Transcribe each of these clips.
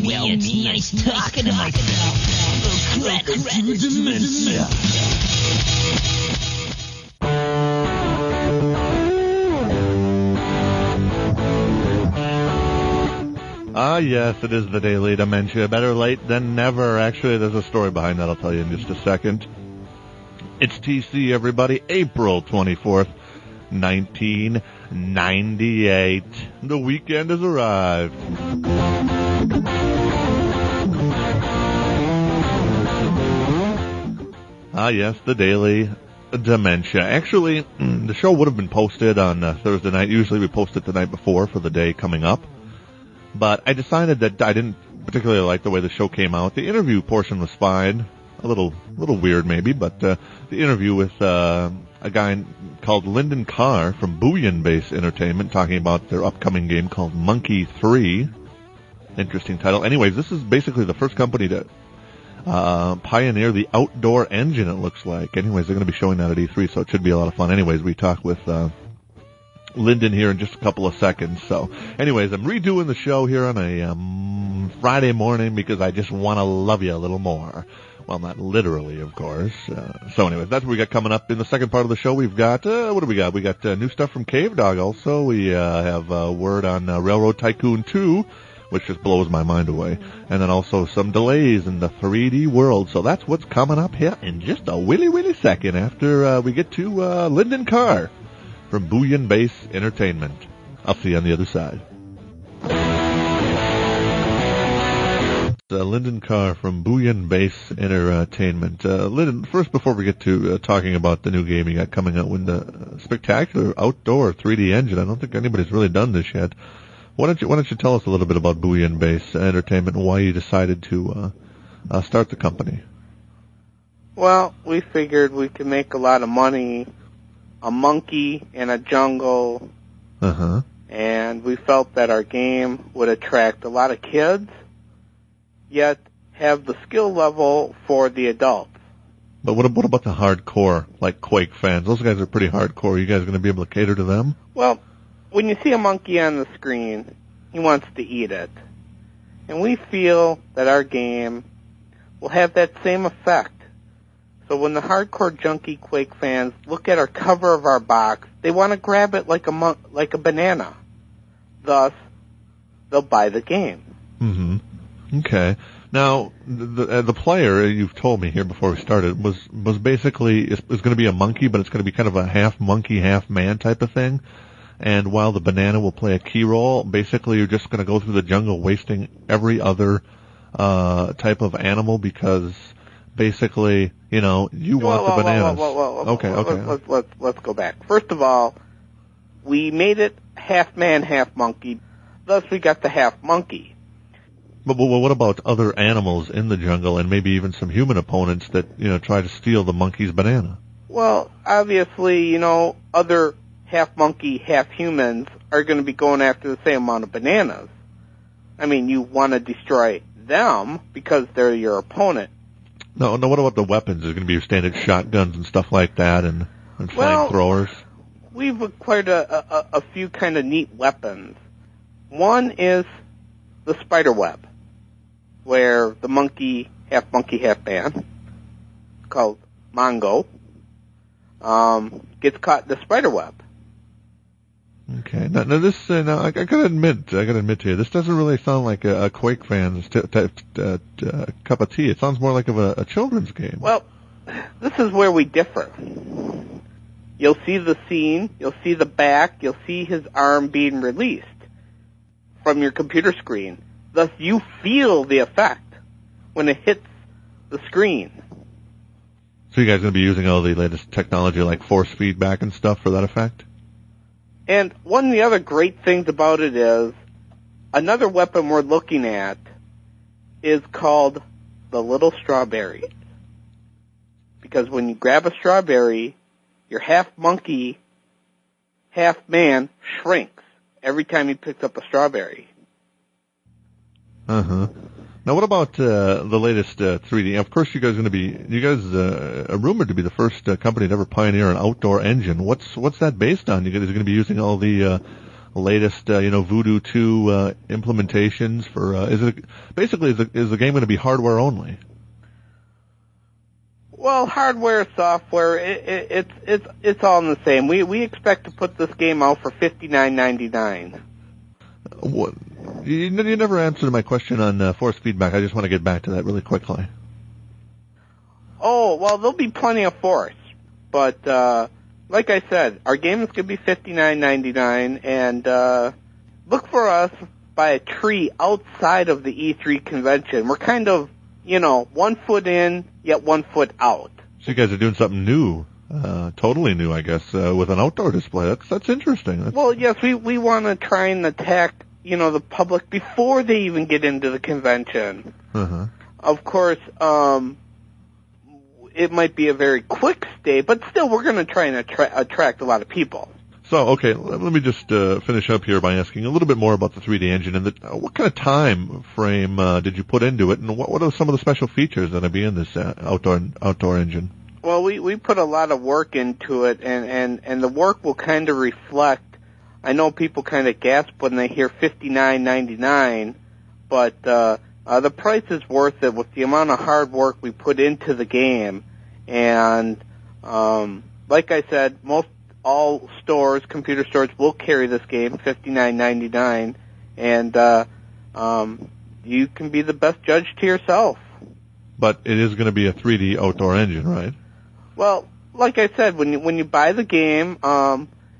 Well, nice talking to myself. Welcome to Dementia. Ah, yes, it is the Daily Dementia. Better late than never. Actually, there's a story behind that I'll tell you in just a second. It's TC, everybody. April 24th, 1998. The weekend has arrived. Ah, yes, the Daily Dementia. Actually, the show would have been posted on Thursday night. Usually we post it the night before for the day coming up. But I decided that I didn't particularly like the way the show came out. The interview portion was fine. A little weird maybe, but the interview with a guy called Lyndon Carr from Buillion Base Entertainment talking about their upcoming game called Monkey 3. Interesting title. Anyways, this is basically the first company to pioneer the outdoor engine, it looks like. Anyways, they're going to be showing that at E3, so it should be a lot of fun. Anyways, we talk with Lyndon here in just a couple of seconds. So, anyways, I'm redoing the show here on a Friday morning because I just want to love you a little more. Well, not literally, of course. So, anyways, that's what we got coming up in the second part of the show. We've got, what do we got? We got new stuff from Cave Dog also. We have word on Railroad Tycoon 2, which just blows my mind away. And then also some delays in the 3D world. So that's what's coming up here in just a willy second after we get to Lyndon Carr from Buillion Base Entertainment. I'll see you on the other side. Lyndon Carr from Buillion Base Entertainment. Lyndon, first before we get to talking about the new game you got coming out with the spectacular outdoor 3D engine, I don't think anybody's really done this yet. Why don't you tell us a little bit about Buillion Base Entertainment and why you decided to start the company? Well, we figured we could make a lot of money. A monkey in a jungle, and we felt that our game would attract a lot of kids, yet have the skill level for the adults. But what about the hardcore, like Quake fans? Those guys are pretty hardcore. You guys going to be able to cater to them? Well, when you see a monkey on the screen, he wants to eat it. And we feel that our game will have that same effect. So when the hardcore junkie Quake fans look at our cover of our box, they want to grab it like a banana. Thus, they'll buy the game. Mm-hmm. Okay. Now, the player, you've told me here before we started, was basically, is going to be a monkey, but it's going to be kind of a half monkey, half man type of thing. And while the banana will play a key role, basically you're just going to go through the jungle wasting every other type of animal because basically, you know, you want the bananas. Okay. Let's go back. First of all, we made it half man, half monkey. Thus, we got the half monkey. But what about other animals in the jungle and maybe even some human opponents that, you know, try to steal the monkey's banana? Well, obviously, you know, other half monkey, half humans are going to be going after the same amount of bananas. I mean, you want to destroy them because they're your opponent. No, what about the weapons? There's going to be your standard shotguns and stuff like that and flamethrowers? We've acquired a few kind of neat weapons. One is the spider web, where the monkey, half man, called Mongo, gets caught in the spider web. Okay. Now this, I gotta admit to you, this doesn't really sound like a Quake fan's cup of tea. It sounds more like of a children's game. Well, this is where we differ. You'll see the scene, you'll see the back, you'll see his arm being released from your computer screen. Thus, you feel the effect when it hits the screen. So you guys going to be using all the latest technology like force feedback and stuff for that effect? And one of the other great things about it is, another weapon we're looking at is called the little strawberry. Because when you grab a strawberry, your half monkey, half man shrinks every time he picks up a strawberry. Now, what about the latest 3D? Of course, you guys are rumored to be the first company to ever pioneer an outdoor engine. What's that based on? You guys are going to be using all the latest, Voodoo 2 implementations for. Is the game going to be hardware only? Well, hardware, software, it's all in the same. We expect to put this game out for $59.99. What? You never answered my question on force feedback. I just want to get back to that really quickly. Oh, well, there'll be plenty of force, but like I said, our game is going to be $59.99, and look for us by a tree outside of the E3 convention. We're kind of, 1 foot in, yet 1 foot out. So you guys are doing something new, totally new, I guess, with an outdoor display. That's interesting. Well, yes, we want to try and attack, the public before they even get into the convention. Uh-huh. Of course, it might be a very quick stay, but still, we're going to try and attract a lot of people. So, okay, let me just finish up here by asking a little bit more about the 3D engine and what kind of time frame did you put into it, and what are some of the special features that are be in this outdoor engine? Well, we put a lot of work into it, and the work will kind of reflect. I know people kind of gasp when they hear $59.99, but the price is worth it with the amount of hard work we put into the game, and like I said, all stores, computer stores, will carry this game, $59.99, and you can be the best judge to yourself. But it is going to be a 3D outdoor engine, right? Well, like I said, when you buy the game,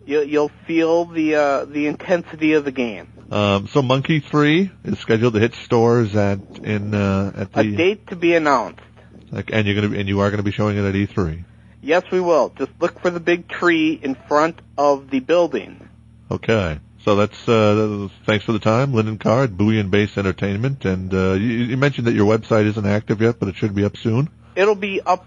you'll feel the intensity of the game. So Monkey 3 is scheduled to hit stores at the a date to be announced. And you are going to be showing it at E3. Yes, we will. Just look for the big tree in front of the building. Okay. So that's thanks for the time, Lyndon Carr at Buillion Base Entertainment. And you mentioned that your website isn't active yet, but it should be up soon. It'll be up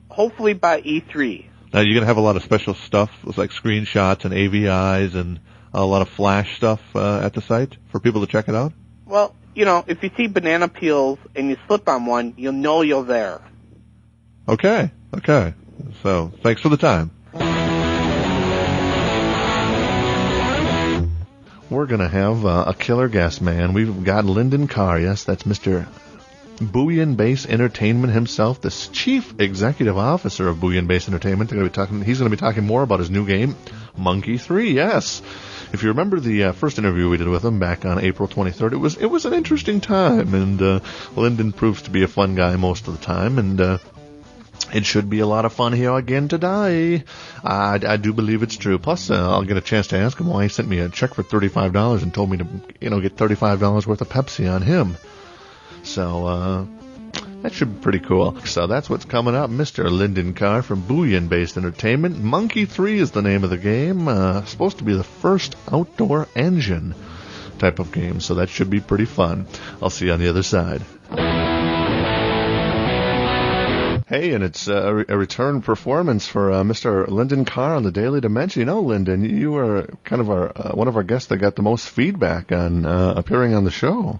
hopefully by E3. Now, you're going to have a lot of special stuff, like screenshots and AVIs and a lot of flash stuff at the site for people to check it out? Well, if you see banana peels and you slip on one, you'll know you're there. Okay. So, thanks for the time. We're going to have a killer guest, man. We've got Lyndon Carr. Yes, that's Mr. Buillion Base Entertainment himself, the Chief Executive Officer of Buillion Base Entertainment. He's going to be talking more about his new game, Monkey 3, yes. If you remember the first interview we did with him back on April 23rd, it was an interesting time, and Lyndon proves to be a fun guy most of the time, and it should be a lot of fun here again today. I do believe it's true. Plus, I'll get a chance to ask him why he sent me a check for $35 and told me to, get $35 worth of Pepsi on him. So, that should be pretty cool. So that's what's coming up. Mr. Lyndon Carr from Buillion Base Entertainment. Monkey 3 is the name of the game. Supposed to be the first outdoor engine type of game. So that should be pretty fun. I'll see you on the other side. Hey, and it's a return performance for Mr. Lyndon Carr on the Daily Dementia. Lyndon, you were kind of one of our guests that got the most feedback on appearing on the show.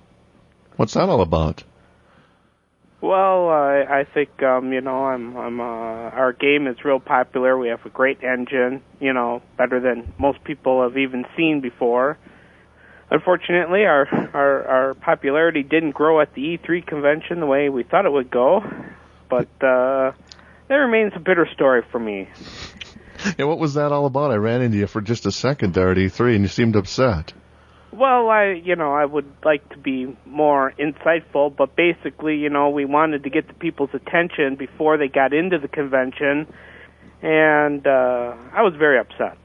What's that all about? Well, I think our game is real popular. We have a great engine, better than most people have even seen before. Unfortunately, our popularity didn't grow at the E3 convention the way we thought it would go. But that remains a bitter story for me. Yeah, what was that all about? I ran into you for just a second there at E3, and you seemed upset. Well, I would like to be more insightful, but basically, we wanted to get the people's attention before they got into the convention, and I was very upset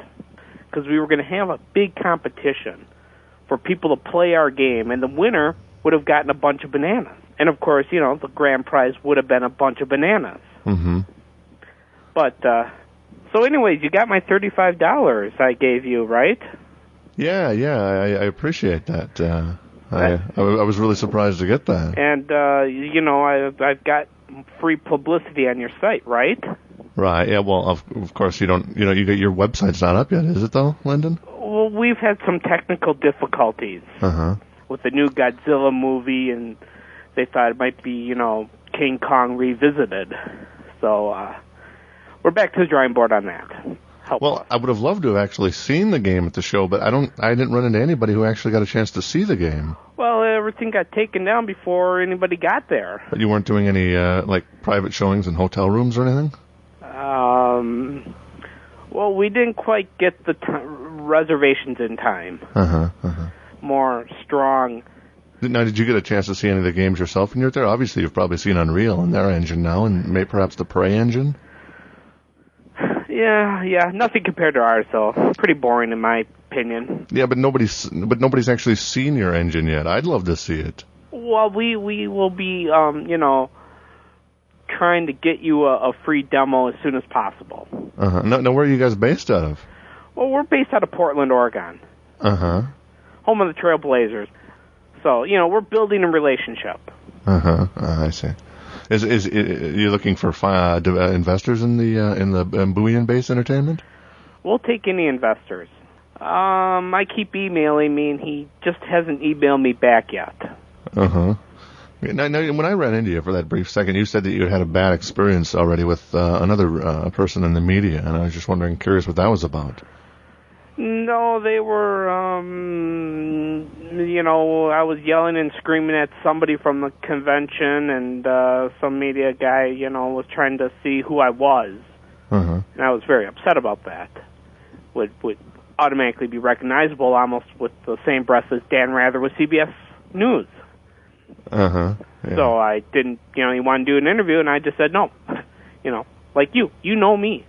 because we were going to have a big competition for people to play our game, and the winner would have gotten a bunch of bananas. And, of course, the grand prize would have been a bunch of bananas. Mm-hmm. But, so anyways, you got my $35 I gave you, right? Yeah, I appreciate that. I was really surprised to get that. And, I've got free publicity on your site, right? Right, yeah, well, of course you don't, your website's not up yet, is it though, Lyndon? Well, we've had some technical difficulties with the new Godzilla movie, and they thought it might be, King Kong revisited. So, we're back to the drawing board on that. help. Well, I would have loved to have actually seen the game at the show, but I didn't run into anybody who actually got a chance to see the game. Well, everything got taken down before anybody got there. But you weren't doing any like private showings in hotel rooms or anything? Well, we didn't quite get the reservations in time. More strong. Now, did you get a chance to see any of the games yourself when you were there? Obviously, you've probably seen Unreal and their engine now, and perhaps the Prey engine. Yeah, nothing compared to ours, though. Pretty boring in my opinion. Yeah, but nobody's actually seen your engine yet. I'd love to see it. Well, we will be, trying to get you a free demo as soon as possible. Now, where are you guys based out of? Well, we're based out of Portland, Oregon. Home of the Trailblazers. So, we're building a relationship. I see. Is you looking for investors in the Buillion Base Entertainment? We'll take any investors. I keep emailing me, and he just hasn't emailed me back yet. Now, when I ran into you for that brief second, you said that you had a bad experience already with another person in the media, and I was just curious what that was about. No, they were, I was yelling and screaming at somebody from the convention, and some media guy, was trying to see who I was. And I was very upset about that. Would automatically be recognizable almost with the same breath as Dan Rather with CBS News. Yeah. So I didn't, he wanted to do an interview, and I just said no. Like you know me.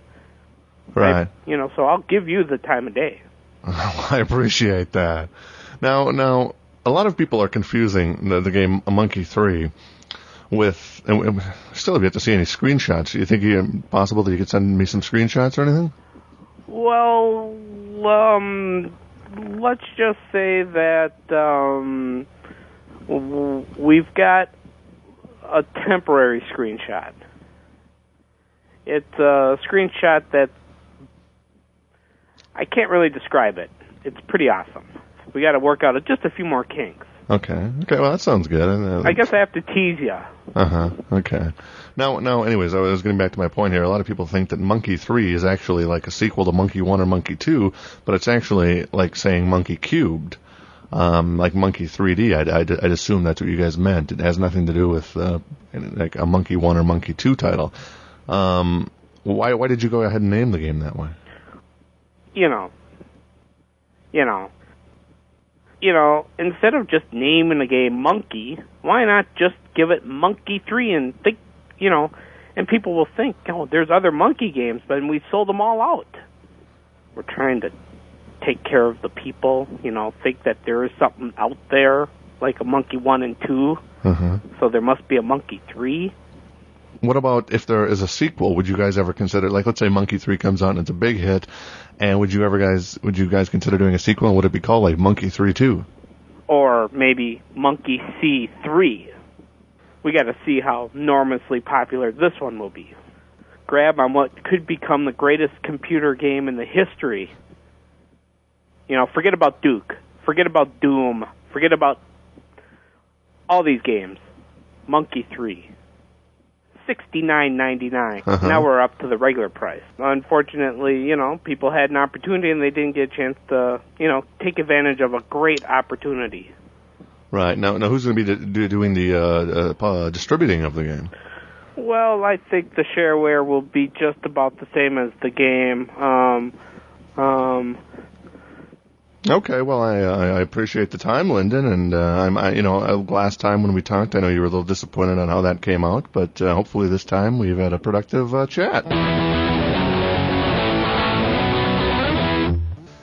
Right. So I'll give you the time of day. I appreciate that. Now, a lot of people are confusing the game Monkey 3 with, and still have yet to see any screenshots. Do you think it's possible that you could send me some screenshots or anything? Well, let's just say that we've got a temporary screenshot. It's a screenshot that I can't really describe it. It's pretty awesome. We got to work out just a few more kinks. Okay. Well, that sounds good. I guess I have to tease you. Okay. Now, anyways, I was getting back to my point here. A lot of people think that Monkey 3 is actually like a sequel to Monkey 1 or Monkey 2, but it's actually like saying Monkey Cubed, like Monkey 3D. I'd assume that's what you guys meant. It has nothing to do with like a Monkey 1 or Monkey 2 title. Why did you go ahead and name the game that way? Instead of just naming the game Monkey, why not just give it Monkey 3 and think, and people will think, there's other Monkey games, but we sold them all out. We're trying to take care of the people, think that there is something out there, like a Monkey 1 and 2, so there must be a Monkey 3. What about if there is a sequel? Would you guys ever consider, like, let's say Monkey 3 comes out and it's a big hit, and would you guys consider doing a sequel, and would it be called like Monkey 3 2? Or maybe Monkey C3. We got to see how enormously popular this one will be. Grab on what could become the greatest computer game in the history. Forget about Duke. Forget about Doom. Forget about all these games. Monkey 3. $69.99. Now we're up to the regular price. Unfortunately, people had an opportunity and they didn't get a chance to, take advantage of a great opportunity. Right. Now who's going to be doing the distributing of the game? Well, I think the shareware will be just about the same as the game. Okay, well, I appreciate the time, Lyndon, and last time when we talked, I know you were a little disappointed on how that came out, but hopefully this time we've had a productive chat.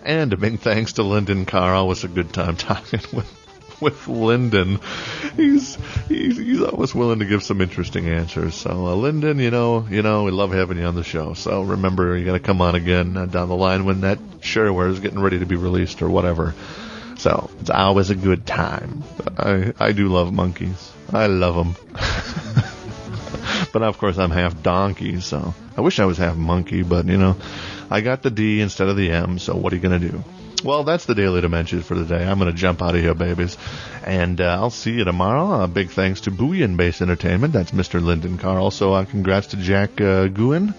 And a big thanks to Lyndon Carr. Always a good time talking with Lyndon. He's always willing to give some interesting answers. So, Lyndon, we love having you on the show. So remember, you got to come on again down the line when that shareware is getting ready to be released or whatever. So it's always a good time. I do love monkeys. I love them. But of course, I'm half donkey, so I wish I was half monkey. But I got the D instead of the M. So what are you gonna do? Well, that's the Daily Dementia for today. I'm going to jump out of here, babies. And I'll see you tomorrow. Big thanks to Buillion Base Entertainment. That's Mr. Lyndon Carr. Also, congrats to Jack Guin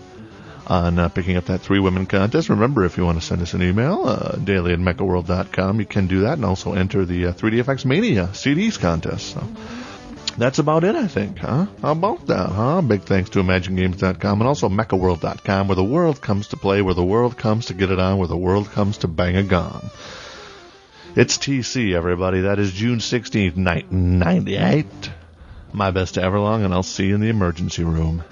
on picking up that 3 Women contest. Remember, if you want to send us an email, daily@mechaworld.com, you can do that, and also enter the 3DFX Mania CDs contest. So that's about it, I think, huh? How about that, huh? Big thanks to ImagineGames.com and also mechaworld.com, where the world comes to play, where the world comes to get it on, where the world comes to bang a gong. It's TC, everybody. That is June 16th, 1998. My best to Everlong, and I'll see you in the emergency room.